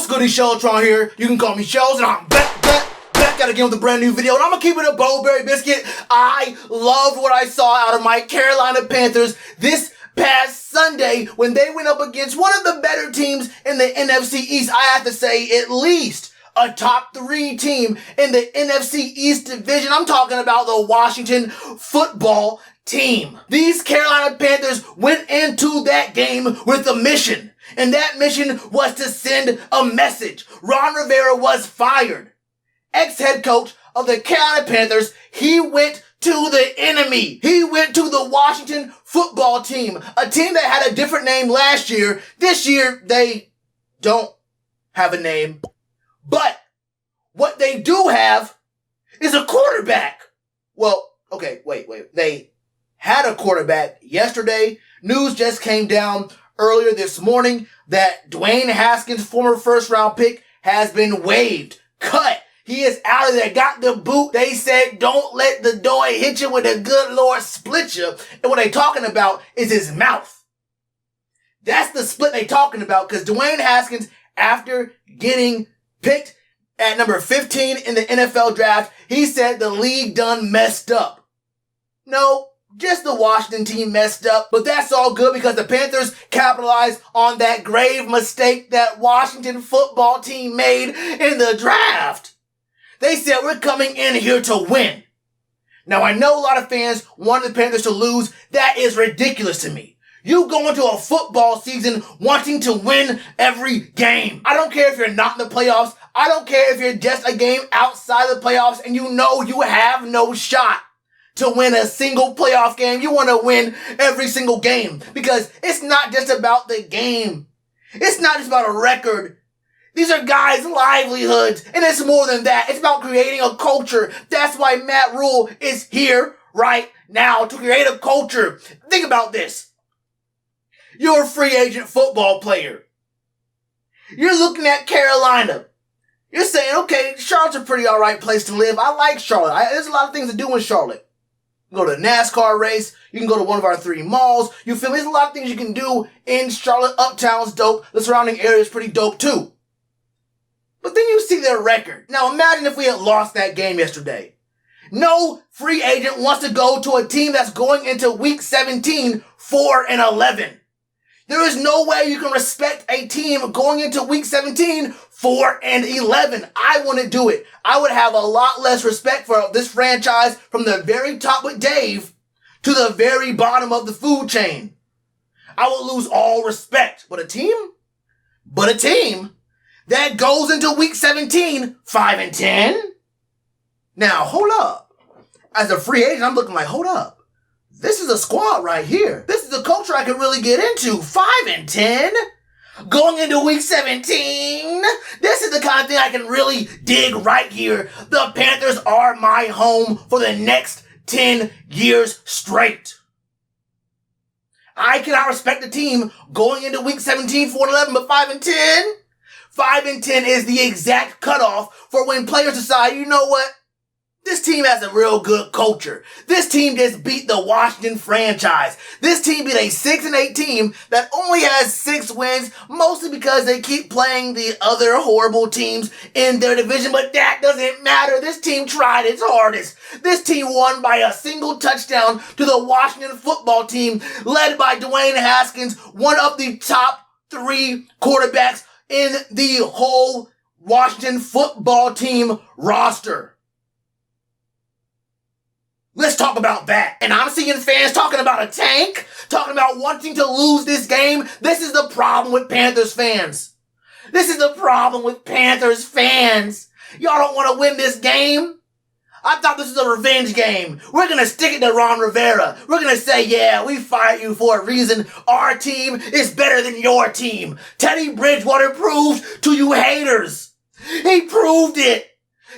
good? It's Shellitronnn here. You can call me Shells, and I'm back at again with a brand new video, and I'm gonna keep it a Bowberry biscuit. I loved what I saw out of my Carolina Panthers this past Sunday when they went up against one of the better teams in the NFC East. I have to say, at least a top 3 team in the NFC East division. I'm talking about the Washington football team. These Carolina Panthers went into that game with a mission, and that mission was to send a message. Ron Rivera was fired. Ex-head coach of the Carolina Panthers, he went to the enemy. He went to the Washington football team, a team that had a different name last year. This year, they don't have a name. But what they do have is a quarterback. Well, okay, wait. They had a quarterback yesterday. News just came down earlier this morning that Dwayne Haskins, former first-round pick, has been waived, cut. He is out of there, got the boot. They said, don't let the door hit you when the good Lord split you. And what they talking about is his mouth. That's the split they talking about, because Dwayne Haskins, after getting picked at number 15 in the NFL draft, he said the league done messed up. No, just the Washington team messed up, but that's all good because the Panthers capitalized on that grave mistake that Washington football team made in the draft. They said, we're coming in here to win. Now, I know a lot of fans wanted the Panthers to lose. That is ridiculous to me. You go into a football season wanting to win every game. I don't care if you're not in the playoffs. I don't care if you're just a game outside of the playoffs and you know you have no shot to win a single playoff game. You want to win every single game because it's not just about the game. It's not just about a record. These are guys' livelihoods, and it's more than that. It's about creating a culture. That's why Matt Rule is here right now, to create a culture. Think about this. You're a free agent football player. You're looking at Carolina. You're saying, okay, Charlotte's a pretty all right place to live. I like Charlotte. There's a lot of things to do in Charlotte. You can go to a NASCAR race. You can go to one of our 3 malls. You feel me? There's a lot of things you can do in Charlotte. Uptown's dope. The surrounding area is pretty dope too. But then you see their record. Now imagine if we had lost that game yesterday. No free agent wants to go to a team that's going into week 17 4-11. There is no way you can respect a team going into week 17 4-11. I wouldn't do it. I would have a lot less respect for this franchise from the very top with Dave to the very bottom of the food chain. I would lose all respect. But a team that goes into week 17 5-10. Now, hold up. As a free agent, I'm looking like, hold up. This is a squad right here. This is a culture I could really get into. 5-10. Going into week 17. This is the kind of thing I can really dig right here. The Panthers are my home for the next 10 years straight. I cannot respect the team going into week 17 4-11, but 5-10. 5-10 is the exact cutoff for when players decide, you know what? This team has a real good culture. This team just beat the Washington franchise. This team beat a 6-8 team that only has 6 wins, mostly because they keep playing the other horrible teams in their division, but that doesn't matter. This team tried its hardest. This team won by a single touchdown to the Washington football team, led by Dwayne Haskins, one of the top 3 quarterbacks in the whole Washington football team roster. Let's talk about that. And I'm seeing fans talking about a tank, talking about wanting to lose this game. This is the problem with Panthers fans. This is the problem with Panthers fans. Y'all don't want to win this game. I thought this was a revenge game. We're going to stick it to Ron Rivera. We're going to say, yeah, we fired you for a reason. Our team is better than your team. Teddy Bridgewater proved to you haters. He proved it.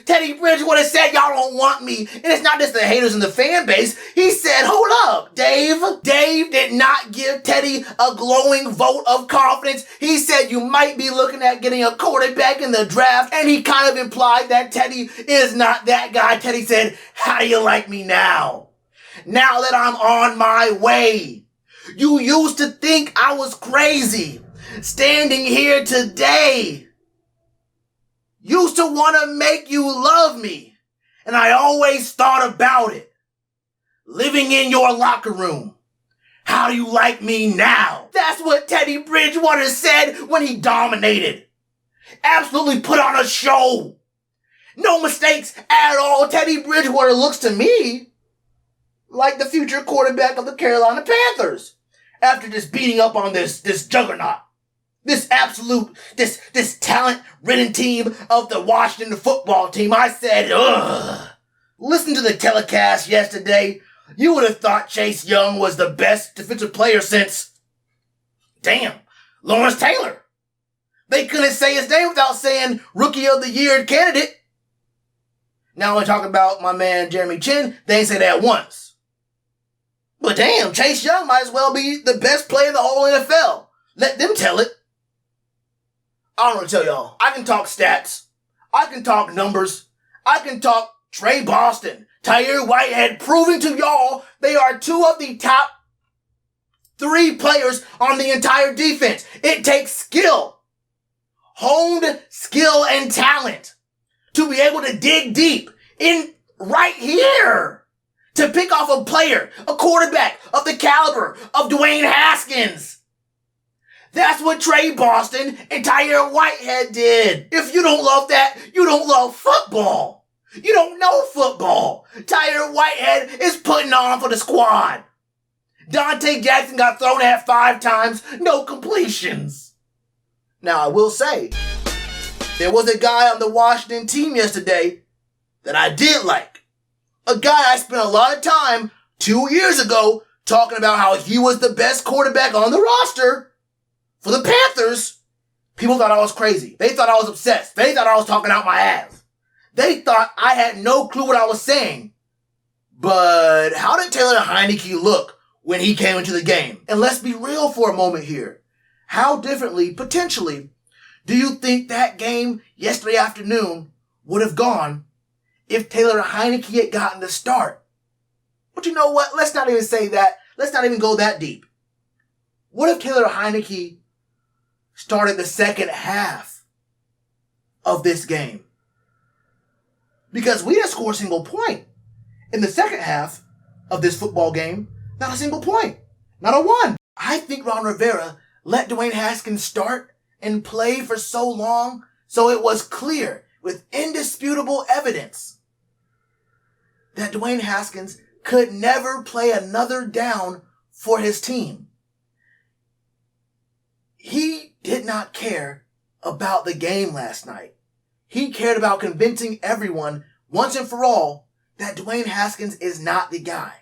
Teddy Bridgewater said, y'all don't want me. And it's not just the haters in the fan base. He said, hold up, Dave. Dave did not give Teddy a glowing vote of confidence. He said you might be looking at getting a quarterback in the draft. And he kind of implied that Teddy is not that guy. Teddy said, how do you like me now? Now that I'm on my way. You used to think I was crazy. Standing here today. Used to want to make you love me, and I always thought about it. Living in your locker room. How do you like me now? That's what Teddy Bridgewater said when he dominated. Absolutely put on a show. No mistakes at all. Teddy Bridgewater looks to me like the future quarterback of the Carolina Panthers. After just beating up on this juggernaut. This talent-ridden team of the Washington football team. I said, ugh. Listen to the telecast yesterday. You would have thought Chase Young was the best defensive player since, Lawrence Taylor. They couldn't say his name without saying Rookie of the Year candidate. Now when I talk about my man Jeremy Chin, they ain't say that once. But damn, Chase Young might as well be the best player in the whole NFL. Let them tell it. I don't know what to tell y'all. I can talk stats. I can talk numbers. I can talk Trey Boston, Tahir Whitehead, proving to y'all they are two of the top 3 players on the entire defense. It takes skill, honed skill and talent to be able to dig deep in right here to pick off a player, a quarterback of the caliber of Dwayne Haskins. That's what Trey Boston and Tahir Whitehead did. If you don't love that, you don't love football. You don't know football. Tahir Whitehead is putting on for the squad. Dante Jackson got thrown at 5 times, no completions. Now, I will say, there was a guy on the Washington team yesterday that I did like. A guy I spent a lot of time 2 years ago talking about how he was the best quarterback on the roster for the Panthers. People thought I was crazy. They thought I was obsessed. They thought I was talking out my ass. They thought I had no clue what I was saying. But how did Taylor Heinicke look when he came into the game? And let's be real for a moment here. How differently, potentially, do you think that game yesterday afternoon would have gone if Taylor Heinicke had gotten the start? But you know what? Let's not even say that. Let's not even go that deep. What if Taylor Heinicke started the second half of this game? Because we didn't score a single point in the second half of this football game. Not a single point. Not a one. I think Ron Rivera let Dwayne Haskins start and play for so long so it was clear with indisputable evidence that Dwayne Haskins could never play another down for his team. He did not care about the game last night. He cared about convincing everyone once and for all that Dwayne Haskins is not the guy.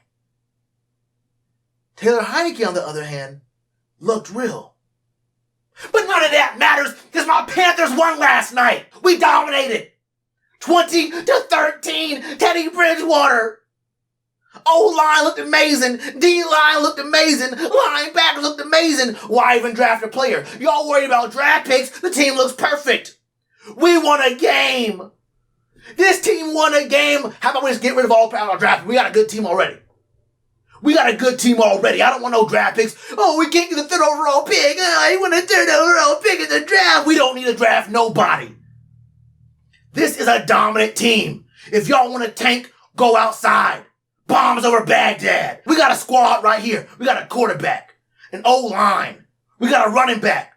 Taylor Heinicke, on the other hand, looked real. But none of that matters because my Panthers won last night. We dominated. 20-13, Teddy Bridgewater. O-line looked amazing. D-line looked amazing. Linebackers looked amazing. Why even draft a player? Y'all worried about draft picks? The team looks perfect. We won a game. This team won a game. How about we just get rid of all our draft? We got a good team already. We got a good team already. I don't want no draft picks. Oh, we can't get the 3rd overall pick. I want a 3rd overall pick in the draft. We don't need to draft nobody. This is a dominant team. If y'all want to tank, go outside. Bombs over Baghdad. We got a squad right here. We got a quarterback, an O-line. We got a running back.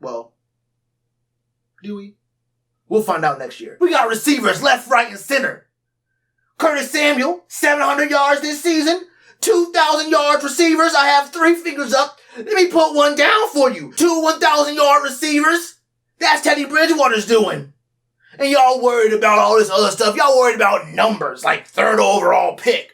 Well, do we? We'll find out next year. We got receivers left, right, and center. Curtis Samuel, 700 yards this season. 2,000 yards receivers. I have 3 fingers up. Let me put one down for you. 2 1,000-yard receivers. That's Teddy Bridgewater's doing. And y'all worried about all this other stuff. Y'all worried about numbers like 3rd overall pick.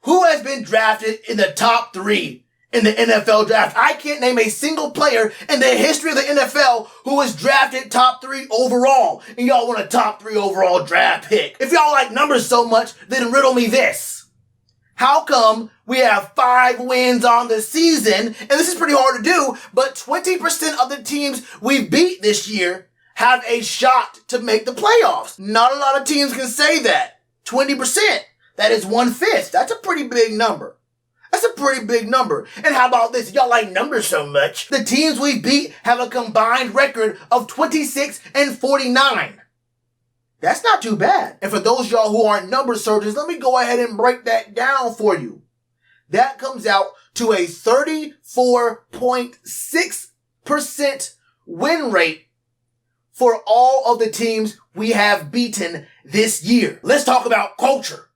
Who has been drafted in the top 3 in the NFL draft? I can't name a single player in the history of the NFL who was drafted top 3 overall. And y'all want a top 3 overall draft pick. If y'all like numbers so much, then riddle me this. How come we have 5 wins on the season? And this is pretty hard to do, but 20% of the teams we beat this year have a shot to make the playoffs. Not a lot of teams can say that. 20%. That is 1/5. That's a pretty big number. That's a pretty big number. And how about this? Y'all like numbers so much. The teams we beat have a combined record of 26-49. That's not too bad. And for those of y'all who aren't number surgeons, let me go ahead and break that down for you. That comes out to a 34.6% win rate for all of the teams we have beaten this year. Let's talk about culture.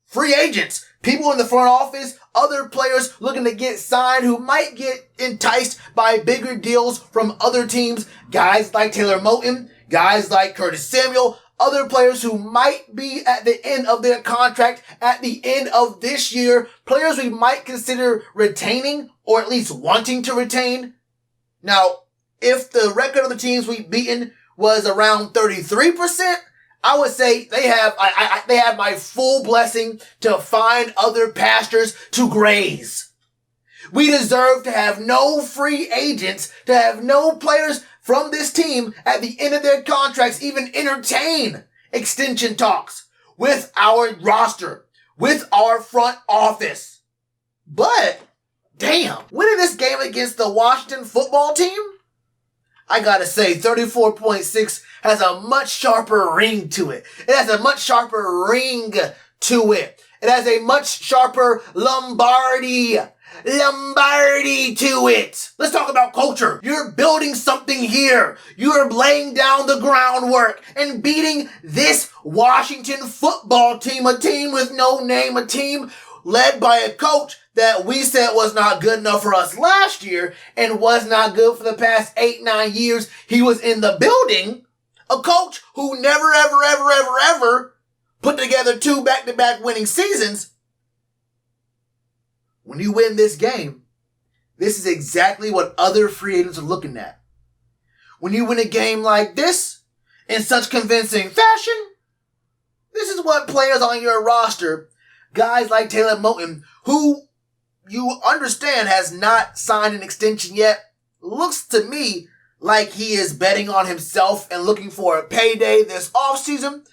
Free agents, people in the front office, other players looking to get signed who might get enticed by bigger deals from other teams. Guys like Taylor Moton, guys like Curtis Samuel, other players who might be at the end of their contract at the end of this year. Players we might consider retaining or at least wanting to retain. Now, if the record of the teams we've beaten was around 33%, I would say they have my full blessing to find other pastures to graze. We deserve to have no free agents, to have no players from this team at the end of their contracts even entertain extension talks with our roster, with our front office. But, damn, winning this game against the Washington football team, I gotta say, 34.6 has a much sharper ring to it. It has a much sharper ring to it. It has a much sharper Lombardi to it. Let's talk about culture. You're building something here. You're laying down the groundwork and beating this Washington football team, a team with no name, a team led by a coach that we said was not good enough for us last year and was not good for the past 8-9 years he was in the building. A coach who never, ever put together 2 back-to-back winning seasons. When you win this game, this is exactly what other free agents are looking at. When you win a game like this, in such convincing fashion, this is what players on your roster, guys like Taylor Moton, who you understand has not signed an extension yet, looks to me like he is betting on himself and looking for a payday this offseason.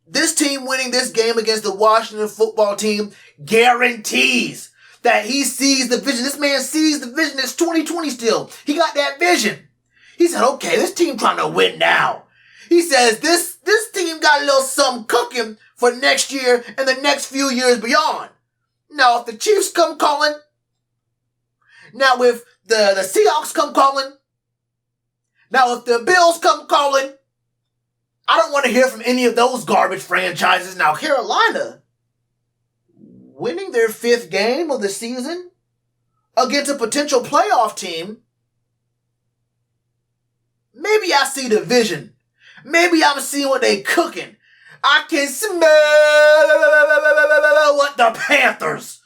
This team winning this game against the Washington football team guarantees that he sees the vision. This man sees the vision. It's 2020 still. He got that vision. He said, okay, this team trying to win now. He says this team got a little something cooking for next year and the next few years beyond. Now, if the Chiefs come calling, now if the Seahawks come calling, now if the Bills come calling, I don't want to hear from any of those garbage franchises. Now, Carolina winning their 5th game of the season against a potential playoff team, maybe I see the vision. Maybe I'm seeing what they cooking. I can smell what the Panthers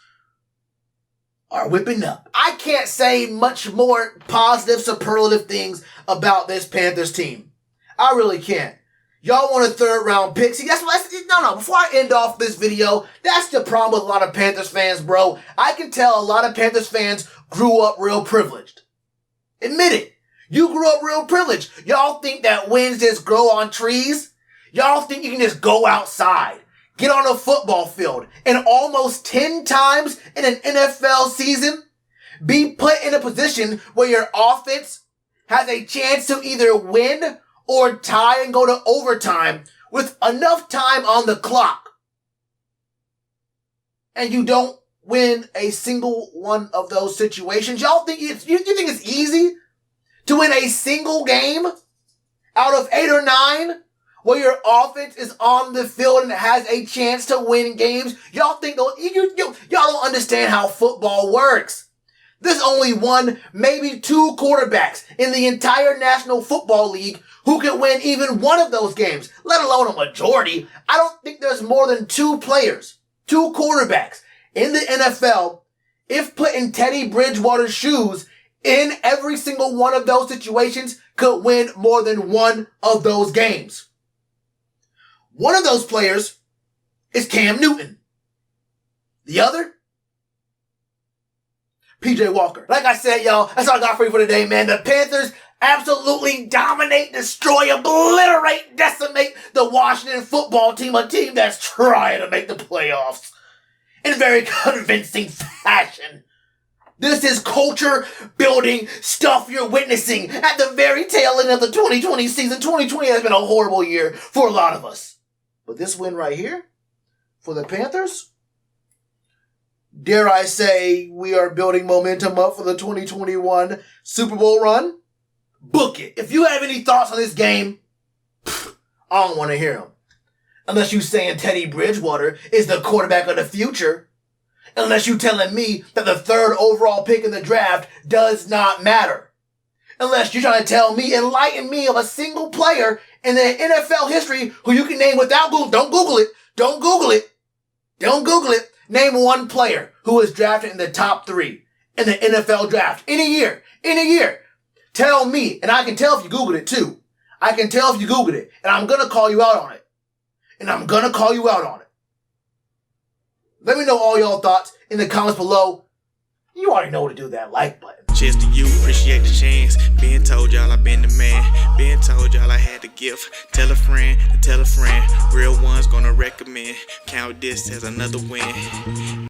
are whipping up. I can't say much more positive, superlative things about this Panthers team. I really can't. Y'all want a 3rd round pick? See, no, before I end off this video, that's the problem with a lot of Panthers fans, bro. I can tell a lot of Panthers fans grew up real privileged. Admit it. You grew up real privileged. Y'all think that wins just grow on trees? Y'all think you can just go outside, get on a football field, and almost 10 times in an NFL season be put in a position where your offense has a chance to either win or tie and go to overtime with enough time on the clock, and you don't win a single one of those situations? Y'all think you think it's easy to win a single game out of 8 or 9 where your offense is on the field and has a chance to win games? Y'all think y'all don't understand how football works. There's only 1, maybe 2 quarterbacks in the entire National Football League who can win even one of those games, let alone a majority. I don't think there's more than 2 players, 2 quarterbacks in the NFL, if put in Teddy Bridgewater's shoes, in every single one of those situations, could win more than one of those games. One of those players is Cam Newton. The other, PJ Walker. Like I said, y'all, that's all I got for you for today, man. The Panthers absolutely dominate, destroy, obliterate, decimate the Washington football team, a team that's trying to make the playoffs. in very convincing fashion. This is culture building stuff you're witnessing at the very tail end of the 2020 season. 2020 has been a horrible year for a lot of us. But this win right here for the Panthers, dare I say we are building momentum up for the 2021 Super Bowl run? Book it. If you have any thoughts on this game, I don't want to hear them. Unless you saying Teddy Bridgewater is the quarterback of the future. Unless you telling me that the 3rd overall pick in the draft does not matter. Unless you're trying to tell me, enlighten me of a single player in the NFL history who you can name without Google. Don't Google it. Don't Google it. Don't Google it. Name one player who was drafted in the top 3 in the NFL draft in a year. In a year. Tell me, and I can tell if you Googled it too. I can tell if you Googled it, and I'm going to call you out on it. And I'm going to call you out on it. Let me know all y'all thoughts in the comments below. You already know what to do, that like button. Cheers to you, appreciate the chance. Been told y'all I been the man. Been told y'all I had the gift. Tell a friend to tell a friend. Real ones gonna recommend. Count this as another win.